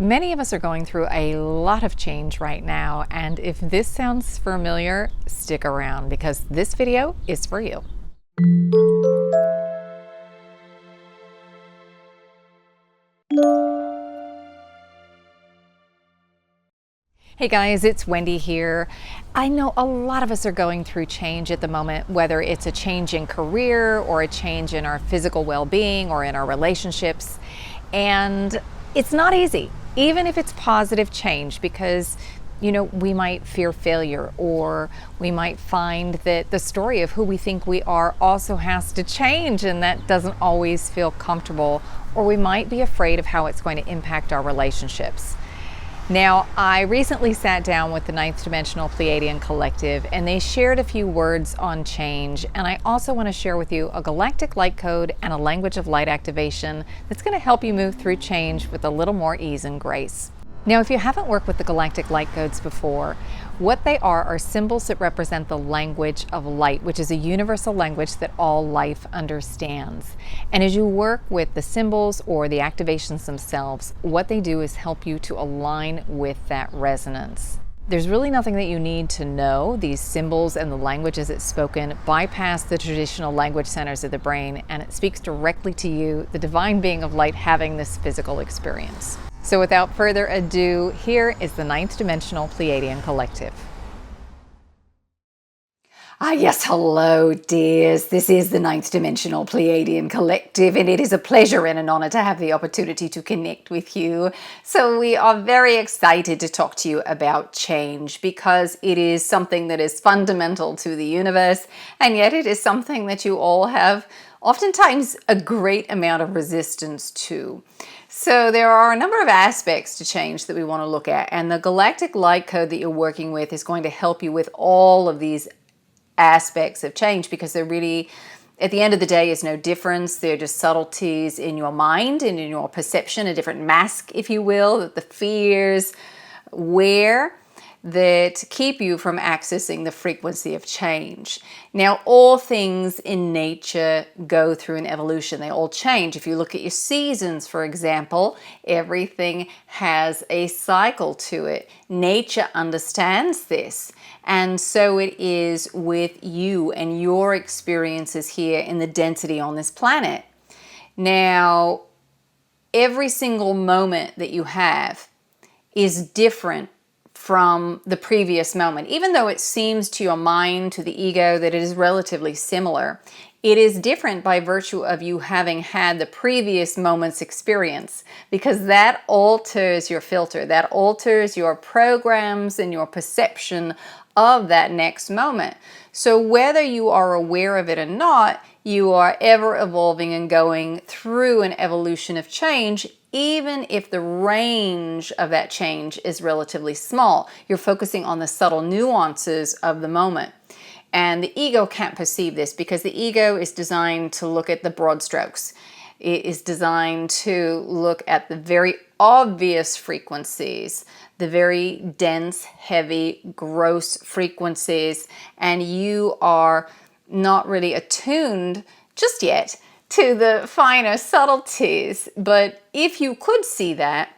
Many of us are going through a lot of change right now, and if this sounds familiar, stick around because this video is for you. Hey guys, it's Wendy here. I know a lot of us are going through change at the moment, whether it's a change in career or a change in our physical well-being or in our relationships. And it's not easy, even if it's positive change, because we might fear failure, or we might find that the story of who we think we are also has to change, and that doesn't always feel comfortable, or we might be afraid of how it's going to impact our relationships. Now, I recently sat down with the Ninth Dimensional Pleiadian Collective, and they shared a few words on change, and I also want to share with you a galactic light code and a language of light activation that's going to help you move through change with a little more ease and grace. Now, if you haven't worked with the galactic light codes before, what they are symbols that represent the language of light, which is a universal language that all life understands. And as you work with the symbols or the activations themselves, what they do is help you to align with that resonance. There's really nothing that you need to know. These symbols and the language as it's spoken bypass the traditional language centers of the brain, and it speaks directly to you, the divine being of light, having this physical experience. So without further ado, here is the Ninth Dimensional Pleiadian Collective. Yes, hello dears. This is the Ninth Dimensional Pleiadian Collective, and it is a pleasure and an honor to have the opportunity to connect with you. So we are very excited to talk to you about change, because it is something that is fundamental to the universe, and yet it is something that you all have oftentimes a great amount of resistance to. So there are a number of aspects to change that we want to look at, and the galactic light code that you're working with is going to help you with all of these aspects of change, because they're really, at the end of the day, is no difference. They're just subtleties in your mind and in your perception, a different mask, if you will, that the fears wear that keep you from accessing the frequency of change. Now, all things in nature go through an evolution. They all change. If you look at your seasons, for example, everything has a cycle to it. Nature understands this. And so it is with you and your experiences here in the density on this planet. Now, every single moment that you have is different from the previous moment. Even though it seems to your mind, to the ego, that it is relatively similar, it is different by virtue of you having had the previous moment's experience, because that alters your filter, that alters your programs and your perception of that next moment. So whether you are aware of it or not, you are ever evolving and going through an evolution of change, even if the range of that change is relatively small. You're focusing on the subtle nuances of the moment. And the ego can't perceive this, because the ego is designed to look at the broad strokes. It is designed to look at the very obvious frequencies, the very dense, heavy, gross frequencies, and you are not really attuned just yet to the finer subtleties. But if you could see that,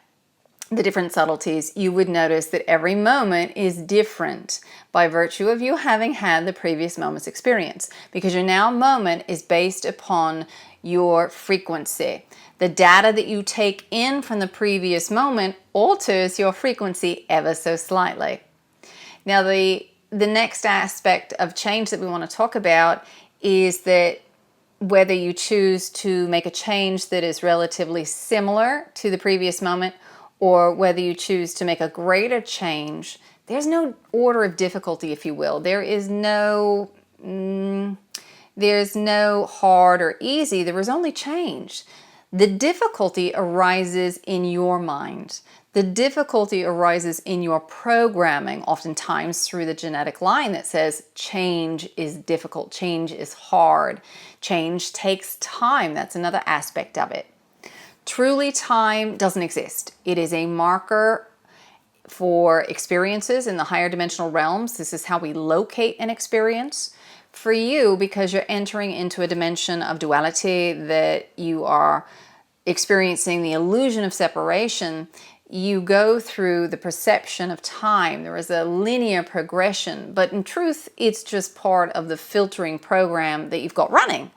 the different subtleties, you would notice that every moment is different by virtue of you having had the previous moment's experience, because your now moment is based upon your frequency. The data that you take in from the previous moment alters your frequency ever so slightly. Now, the next aspect of change that we want to talk about is that whether you choose to make a change that is relatively similar to the previous moment, or whether you choose to make a greater change, there's no order of difficulty, if you will. There's no hard or easy. There is only change. The difficulty arises in your mind. The difficulty arises in your programming, oftentimes through the genetic line that says change is difficult, change is hard, change takes time. That's another aspect of it. Truly, time doesn't exist. It is a marker for experiences in the higher dimensional realms. This is how we locate an experience. For you, because you're entering into a dimension of duality, that you are experiencing the illusion of separation, you go through the perception of time. There is a linear progression, but in truth, it's just part of the filtering program that you've got running.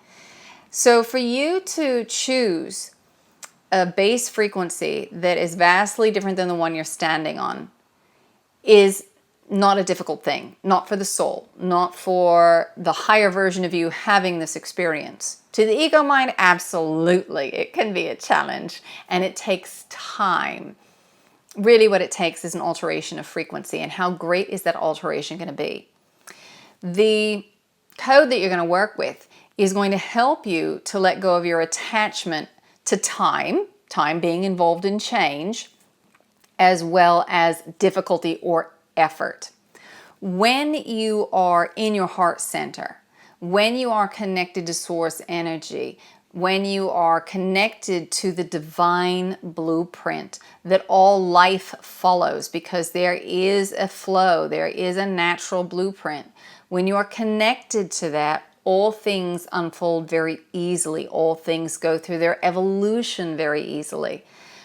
So for you to choose a base frequency that is vastly different than the one you're standing on is not a difficult thing, not for the soul, not for the higher version of you having this experience. To the ego mind, absolutely, it can be a challenge, and it takes time. Really what it takes is an alteration of frequency, and how great is that alteration going to be? The code that you're going to work with is going to help you to let go of your attachment to time being involved in change, as well as difficulty or effort. When you are in your heart center, when you are connected to source energy, when you are connected to the divine blueprint that all life follows, because there is a flow, there is a natural blueprint. When you are connected to that, all things unfold very easily. All things go through their evolution very easily.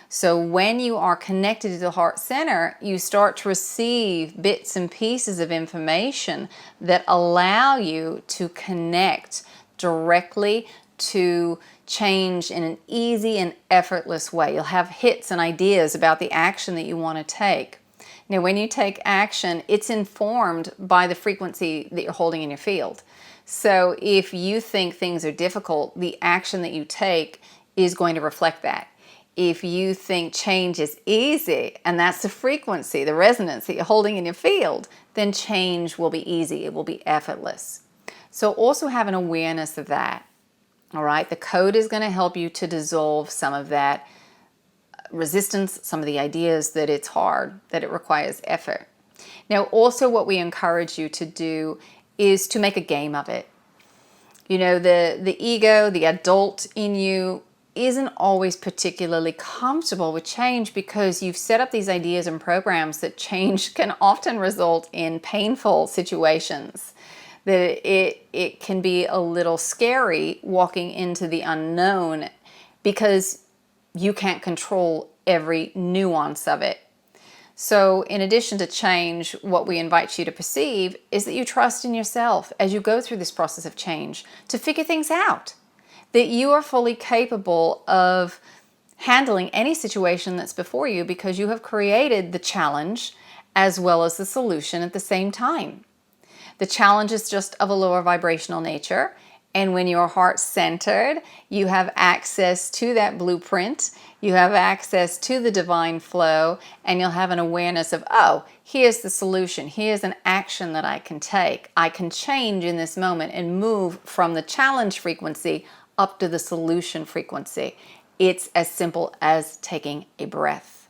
So when you are connected to the heart center, you start to receive bits and pieces of information that allow you to connect directly to change in an easy and effortless way. You'll have hits and ideas about the action that you want to take. Now, when you take action, it's informed by the frequency that you're holding in your field. So if you think things are difficult, the action that you take is going to reflect that. If you think change is easy, and that's the frequency, the resonance that you're holding in your field, then change will be easy. It will be effortless. So also have an awareness of that. All right. The code is going to help you to dissolve some of that resistance, some of the ideas that it's hard, that it requires effort. Now, also what we encourage you to do is to make a game of it. You know, the ego, the adult in you, isn't always particularly comfortable with change because you've set up these ideas and programs that change can often result in painful situations. That it can be a little scary walking into the unknown because you can't control every nuance of it. So in addition to change, what we invite you to perceive is that you trust in yourself as you go through this process of change to figure things out. That you are fully capable of handling any situation that's before you because you have created the challenge as well as the solution at the same time. The challenge is just of a lower vibrational nature, and when you're heart-centered, you have access to that blueprint, you have access to the divine flow, and you'll have an awareness of, oh, here's the solution, here's an action that I can take. I can change in this moment and move from the challenge frequency up to the solution frequency. It's as simple as taking a breath.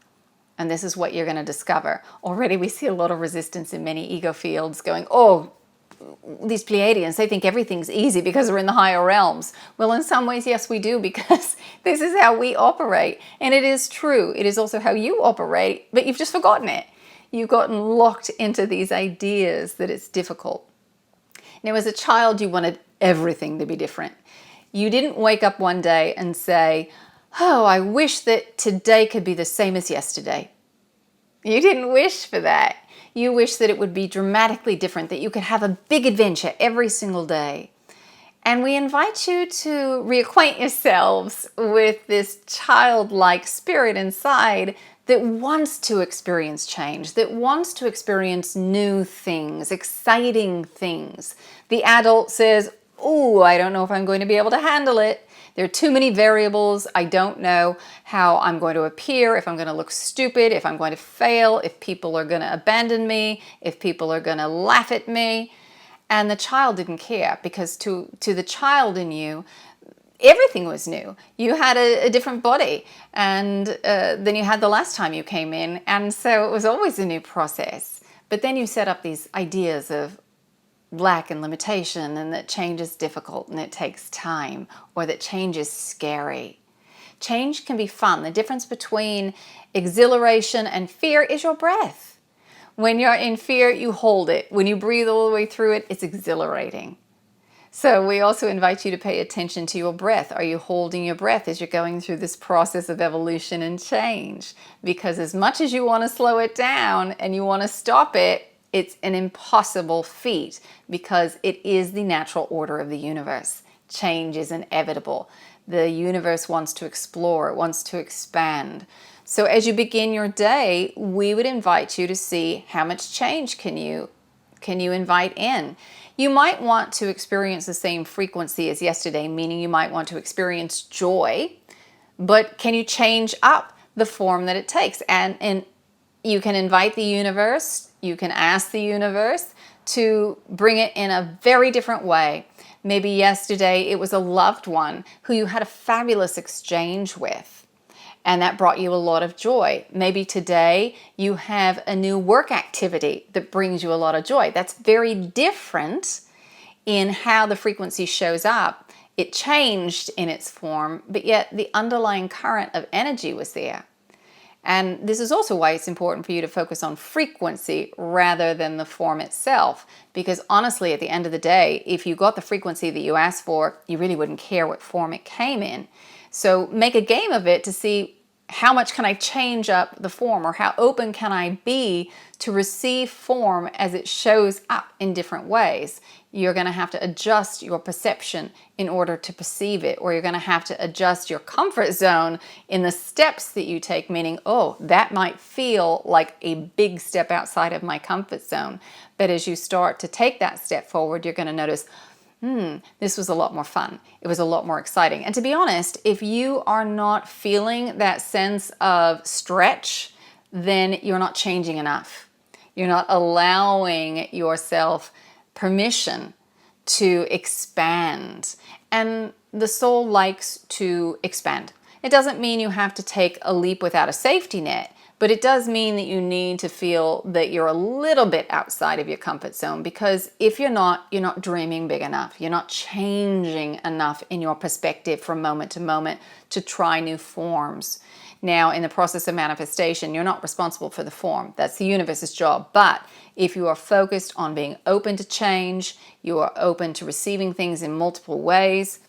And this is what you're going to discover. Already we see a lot of resistance in many ego fields going, oh, these Pleiadians, they think everything's easy because we're in the higher realms. Well, in some ways, yes, we do, because this is how we operate. And it is true. It is also how you operate, but you've just forgotten it. You've gotten locked into these ideas that it's difficult. Now, as a child, you wanted everything to be different. You didn't wake up one day and say, oh, I wish that today could be the same as yesterday. You didn't wish for that. You wish that it would be dramatically different, that you could have a big adventure every single day. And we invite you to reacquaint yourselves with this childlike spirit inside that wants to experience change, that wants to experience new things, exciting things. The adult says, oh, I don't know if I'm going to be able to handle it. There are too many variables. I don't know how I'm going to appear, if I'm going to look stupid, if I'm going to fail, if people are going to abandon me, if people are going to laugh at me. And the child didn't care, because to the child in you, everything was new. You had a different body than you had the last time you came in. And so it was always a new process. But then you set up these ideas of lack and limitation, and that change is difficult and it takes time, or that change is scary. Change can be fun. The difference between exhilaration and fear is your breath. When you're in fear, you hold it. When you breathe all the way through it, it's exhilarating. So we also invite you to pay attention to your breath. Are you holding your breath as you're going through this process of evolution and change? Because as much as you want to slow it down and you want to stop it, it's an impossible feat because it is the natural order of the universe. Change is inevitable. The universe wants to explore, it wants to expand. So as you begin your day, we would invite you to see how much change can you invite in. You might want to experience the same frequency as yesterday, meaning you might want to experience joy, but can you change up the form that it takes? And you can invite the universe, you can ask the universe to bring it in a very different way. Maybe yesterday it was a loved one who you had a fabulous exchange with, and that brought you a lot of joy. Maybe today you have a new work activity that brings you a lot of joy. That's very different in how the frequency shows up. It changed in its form, but yet the underlying current of energy was there. And this is also why it's important for you to focus on frequency rather than the form itself. Because honestly, at the end of the day, if you got the frequency that you asked for, you really wouldn't care what form it came in. So make a game of it to see how much can I change up the form, or how open can I be to receive form as it shows up in different ways. You're going to have to adjust your perception in order to perceive it, or you're going to have to adjust your comfort zone in the steps that you take, meaning, oh, that might feel like a big step outside of my comfort zone. But as you start to take that step forward, you're going to notice, this was a lot more fun. It was a lot more exciting. And to be honest, if you are not feeling that sense of stretch, then you're not changing enough. You're not allowing yourself permission to expand. And the soul likes to expand. It doesn't mean you have to take a leap without a safety net, but it does mean that you need to feel that you're a little bit outside of your comfort zone, because if you're not dreaming big enough. You're not changing enough in your perspective from moment to moment to try new forms. Now, in the process of manifestation, you're not responsible for the form. That's the universe's job. But if you are focused on being open to change, you are open to receiving things in multiple ways,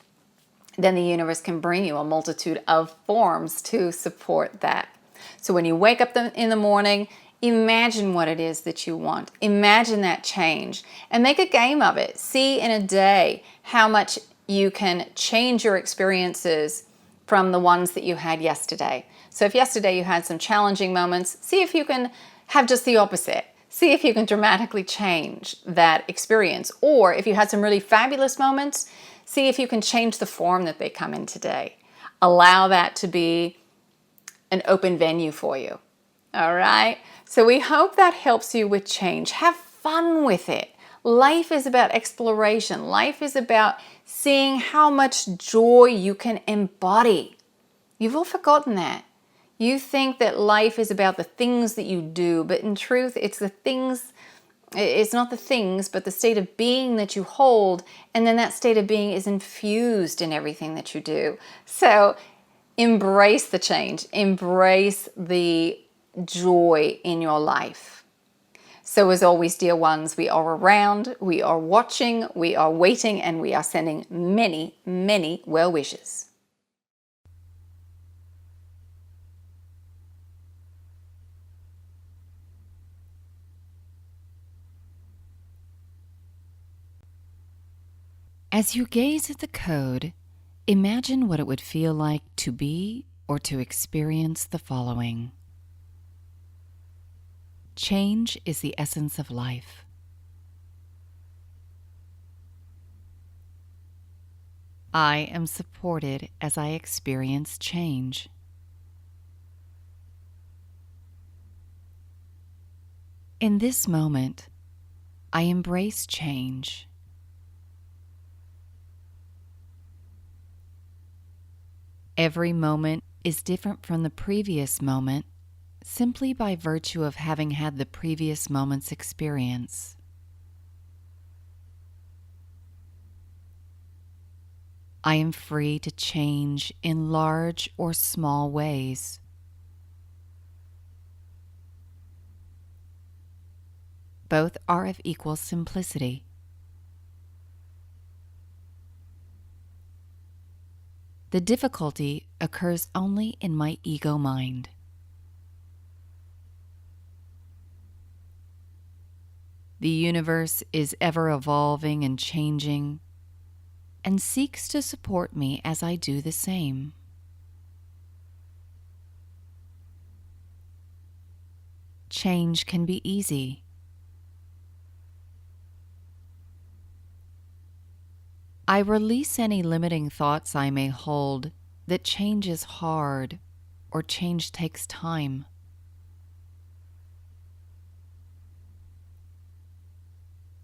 then the universe can bring you a multitude of forms to support that. So when you wake up in the morning, imagine what it is that you want. Imagine that change and make a game of it. See in a day how much you can change your experiences from the ones that you had yesterday. So if yesterday you had some challenging moments, see if you can have just the opposite. See if you can dramatically change that experience. Or if you had some really fabulous moments, see if you can change the form that they come in today. Allow that to be an open venue for you. All right? So we hope that helps you with change. Have fun with it. Life is about exploration. Life is about seeing how much joy you can embody. You've all forgotten that. You think that life is about the things that you do, but in truth, it's not the things, but the state of being that you hold, and then that state of being is infused in everything that you do. So embrace the change, embrace the joy in your life. So as always, dear ones, we are around, we are watching, we are waiting, and we are sending many, many well wishes. As you gaze at the code, imagine what it would feel like to be or to experience the following. Change is the essence of life. I am supported as I experience change. In this moment, I embrace change. Every moment is different from the previous moment simply by virtue of having had the previous moment's experience. I am free to change in large or small ways. Both are of equal simplicity. The difficulty occurs only in my ego mind. The universe is ever evolving and changing, and seeks to support me as I do the same. Change can be easy. I release any limiting thoughts I may hold that change is hard or change takes time.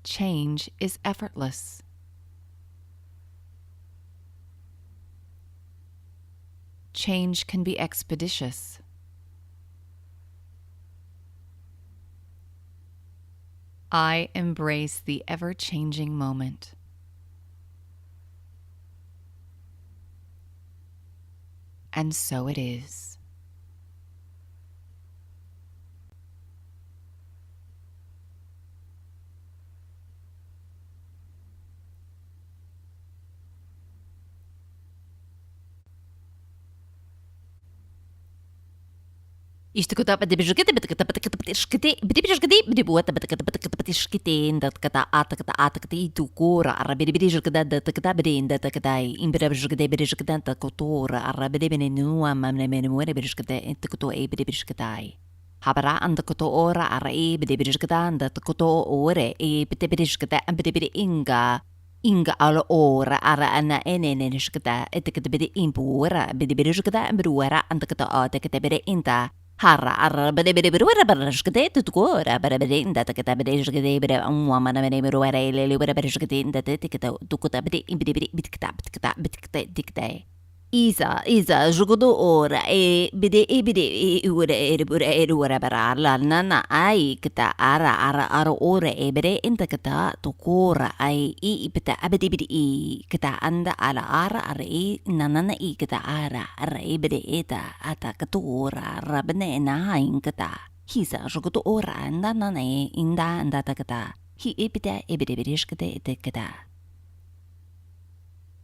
Change is effortless. Change can be expeditious. I embrace the ever-changing moment. And so it is. Habara anda koto ora ara e bede anda koto ore e bede inga ala ora ara ana ene nishkata etikete bede impura bede ambruara anda koto atekete bede inta Harra arra bede beruara barashkete tutkora bede inda takata bede shkete bede mana bede beruara ele bede shkete inda teketa tukuta bede bitkta dikte Isa jugudu ora e bide ure bara la nana ai kita ara ore e bide inta kita tukura ai I bita abidi bidi kita anda ala ara e nanana I kita ara e bide eta ata katura rabne na hain kita hisa jugudu ora nana e inda anda takata hi bide bidishkete kita.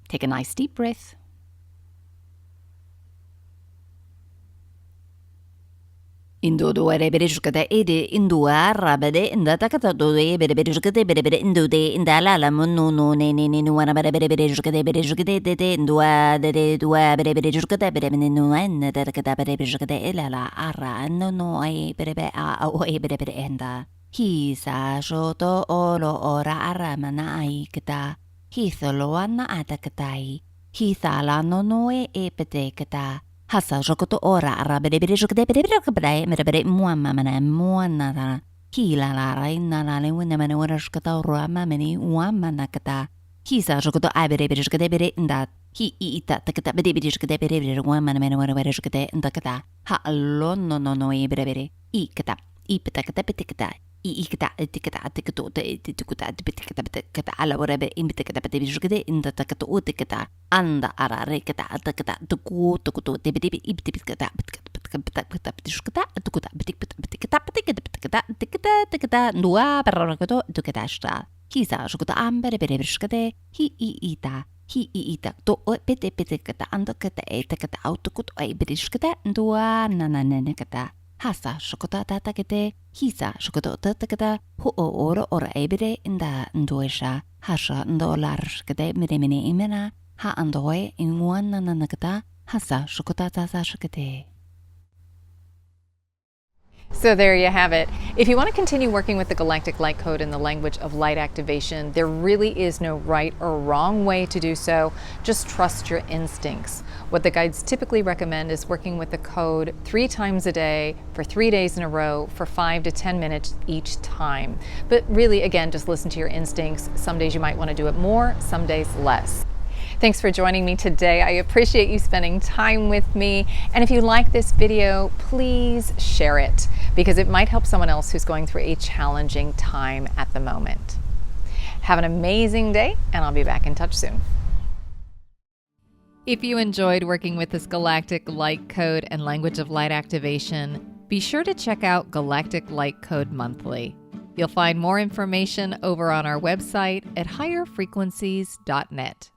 Take a nice deep breath. Indo do ere berishkata ede indo arra bede inda takata do bede bede indo de inda la munno no ne wana bede berishkate de indo de do bede bede no en de takata bede berishkate ela arra no ai bede a o e bede enda hi sa shoto olo ora arra mana ai kita hi solo ana atakatai hi sala no e bede kata Hasa jokoto ora arabede bede muamana hila la inna la wena mana ora shkata ora mamani uamana kata hisa jokoto abede bede inda hi ita takata bede bede uamana mana ora shkata inda kata ha allo no e bede I kata I kata kata I kata tikato kata ala ora be imbita kata bede inda takato utikata anda arare kata tuku debede ibit kata tikata dua parakato tukata sta hisa shukata ambere bereshkate hi ita to pete kata anda kata kata autukut ai bereshkate dua nanane kata hasa shukata tatakete hisa shukata tatakata ho ora ebere inda ndoesha hasha ndolar kate mene imena ha andoe inwana nanakata hasa shukata tasa shukate. So there you have it. If you want to continue working with the Galactic Light Code in the language of light activation, there really is no right or wrong way to do so. Just trust your instincts. What the guides typically recommend is working with the code 3 times a day for 3 days in a row for 5 to 10 minutes each time. But really, again, just listen to your instincts. Some days you might want to do it more, some days less. Thanks for joining me today. I appreciate you spending time with me. And if you like this video, please share it because it might help someone else who's going through a challenging time at the moment. Have an amazing day, and I'll be back in touch soon. If you enjoyed working with this Galactic Light Code and language of light activation, be sure to check out Galactic Light Code Monthly. You'll find more information over on our website at higherfrequencies.net.